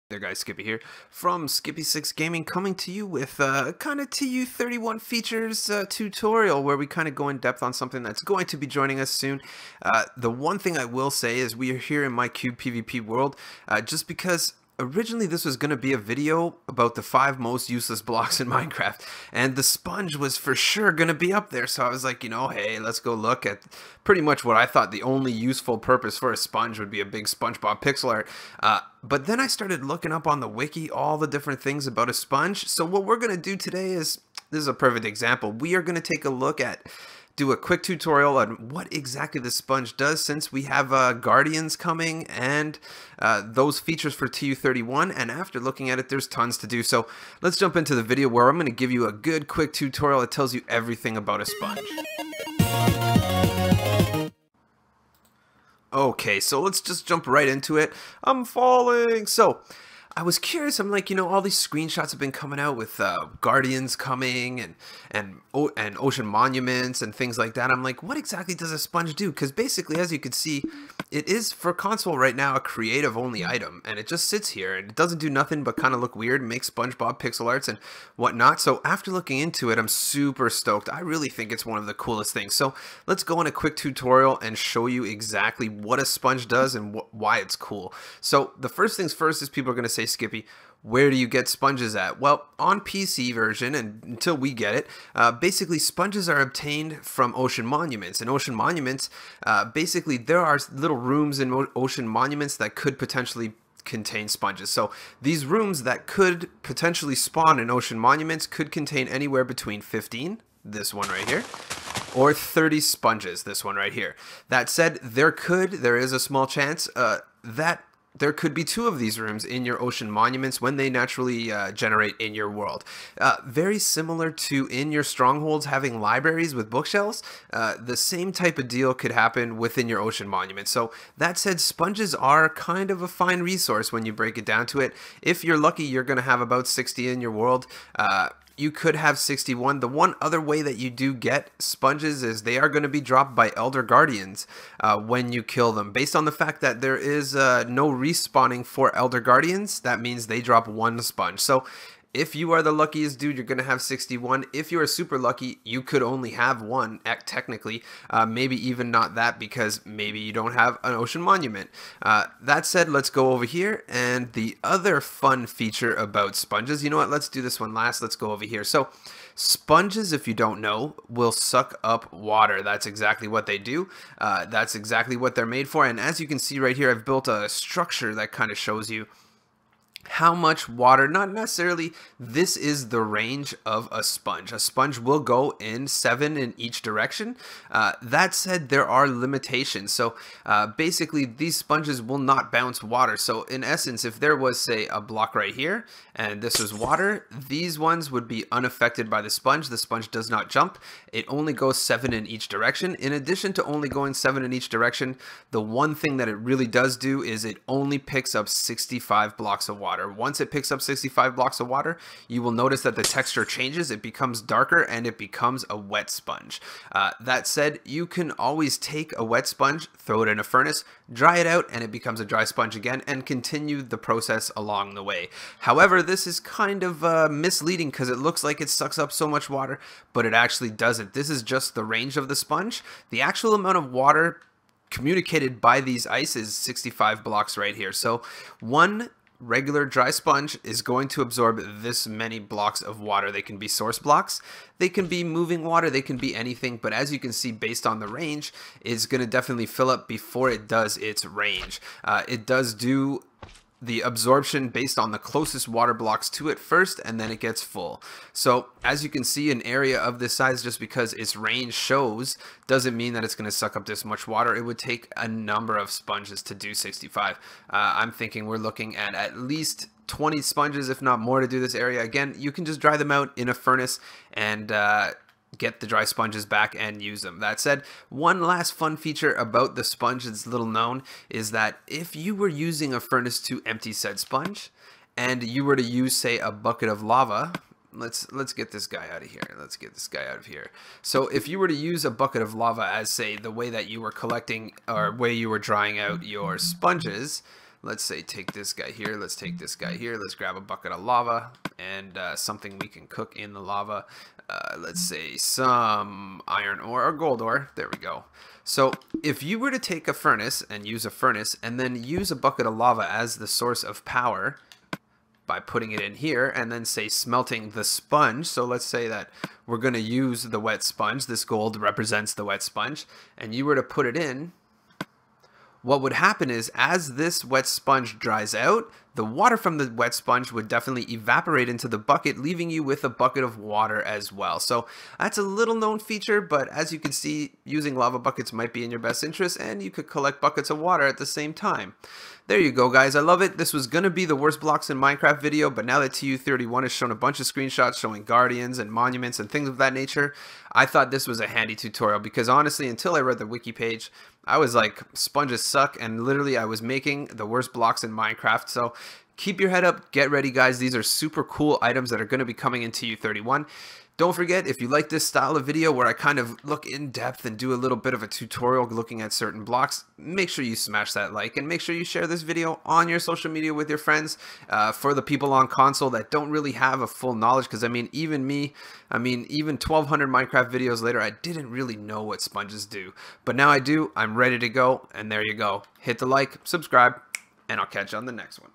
There guys, Skippy here from Skippy6 Gaming, coming to you with kind of TU31 features tutorial where we kind of go in depth on something that's going to be joining us soon. The one thing I will say is we are here in my cube PvP world just because originally this was going to be a video about the 5 most useless blocks in Minecraft, and the sponge was for sure going to be up there. So I was like, hey, let's go look at pretty much what I thought the only useful purpose for a sponge would be, a big SpongeBob pixel art. But then I started looking up on the wiki all the different things about a sponge. So what we're going to do today is, this is a perfect example. We are going to take a look at, do a quick tutorial on what exactly the sponge does, since we have Guardians coming and those features for TU31, and after looking at it, there's tons to do. So let's jump into the video where I'm going to give you a good quick tutorial that tells you everything about a sponge. Okay, so let's just jump right into it. I'm falling. So I was curious. I'm like, all these screenshots have been coming out with Guardians coming and ocean monuments and things like that. I'm like, what exactly does a sponge do? Because basically, as you can see, it is for console right now a creative only item, and it just sits here and it doesn't do nothing but kind of look weird and make SpongeBob pixel arts and whatnot. So after looking into it, I'm super stoked. I really think it's one of the coolest things. So let's go in a quick tutorial and show you exactly what a sponge does and why it's cool. So the first things first is people are going to say, Skippy, where do you get sponges at? Well, on PC version, and until we get it, basically sponges are obtained from ocean monuments. And ocean monuments, basically there are little rooms in ocean monuments that could potentially contain sponges. So these rooms that could potentially spawn in ocean monuments could contain anywhere between 15, this one right here, or 30 sponges, this one right here. That said, there is a small chance that there could be 2 of these rooms in your ocean monuments when they naturally generate in your world. Very similar to in your strongholds having libraries with bookshelves, the same type of deal could happen within your ocean monuments. So that said, sponges are kind of a fine resource when you break it down to it. If you're lucky, you're going to have about 60 in your world. You could have 61. The one other way that you do get sponges is they are going to be dropped by Elder Guardians when you kill them. Based on the fact that there is no respawning for Elder Guardians, that means they drop 1 sponge. So if you are the luckiest dude, you're going to have 61. If you are super lucky, you could only have 1, technically. Maybe even not that, because maybe you don't have an ocean monument. That said, let's go over here. And the other fun feature about sponges, you know what, let's do this one last. Let's go over here. So sponges, if you don't know, will suck up water. That's exactly what they do. That's exactly what they're made for. And as you can see right here, I've built a structure that kind of shows you how much water, not necessarily, this is the range of a sponge. A sponge will go in 7 in each direction. That said, there are limitations. So basically, these sponges will not bounce water. So in essence, if there was, say, a block right here, and this was water, these ones would be unaffected by the sponge. The sponge does not jump. It only goes 7 in each direction. In addition to only going 7 in each direction, the one thing that it really does do is it only picks up 65 blocks of water. Once it picks up 65 blocks of water, you will notice that the texture changes. It becomes darker and it becomes a wet sponge. That said, you can always take a wet sponge, throw it in a furnace, dry it out, and it becomes a dry sponge again, and continue the process along the way. However, this is kind of misleading because it looks like it sucks up so much water, but it actually doesn't. This is just the range of the sponge. The actual amount of water communicated by these ice is 65 blocks right here. So one regular dry sponge is going to absorb this many blocks of water. They can be source blocks, they can be moving water, they can be anything, but as you can see, based on the range, it's going to definitely fill up before it does its range. It does do the absorption based on the closest water blocks to it first, and then it gets full. So as you can see, an area of this size, just because its range shows, doesn't mean that it's going to suck up this much water. It would take a number of sponges to do 65. I'm thinking we're looking at least 20 sponges, if not more, to do this area. Again, you can just dry them out in a furnace and get the dry sponges back and use them. That said, one last fun feature about the sponge that's little known is that if you were using a furnace to empty said sponge and you were to use, say, a bucket of lava, let's get this guy out of here. Let's get this guy out of here. So if you were to use a bucket of lava as, say, the way that you were collecting or way you were drying out your sponges, let's say take this guy here, let's take this guy here, let's grab a bucket of lava and something we can cook in the lava. Let's say some iron ore or gold ore. There we go. So if you were to take a furnace and use a furnace and then use a bucket of lava as the source of power by putting it in here and then say smelting the sponge. So let's say that we're going to use the wet sponge. This gold represents the wet sponge, and you were to put it in. What would happen is as this wet sponge dries out, the water from the wet sponge would definitely evaporate into the bucket, leaving you with a bucket of water as well. So that's a little known feature, but as you can see, using lava buckets might be in your best interest, and you could collect buckets of water at the same time. There you go, guys. I love it. This was going to be the worst blocks in Minecraft video, but now that TU31 has shown a bunch of screenshots showing guardians and monuments and things of that nature, I thought this was a handy tutorial because honestly, until I read the wiki page, I was like, sponges suck, and literally I was making the worst blocks in Minecraft. So keep your head up, get ready, guys. These are super cool items that are going to be coming in TU31. Don't forget, if you like this style of video where I kind of look in depth and do a little bit of a tutorial looking at certain blocks, make sure you smash that like and make sure you share this video on your social media with your friends. For the people on console that don't really have a full knowledge, because I mean, even me, even 1200 Minecraft videos later, I didn't really know what sponges do. But now I do, I'm ready to go, and there you go. Hit the like, subscribe, and I'll catch you on the next one.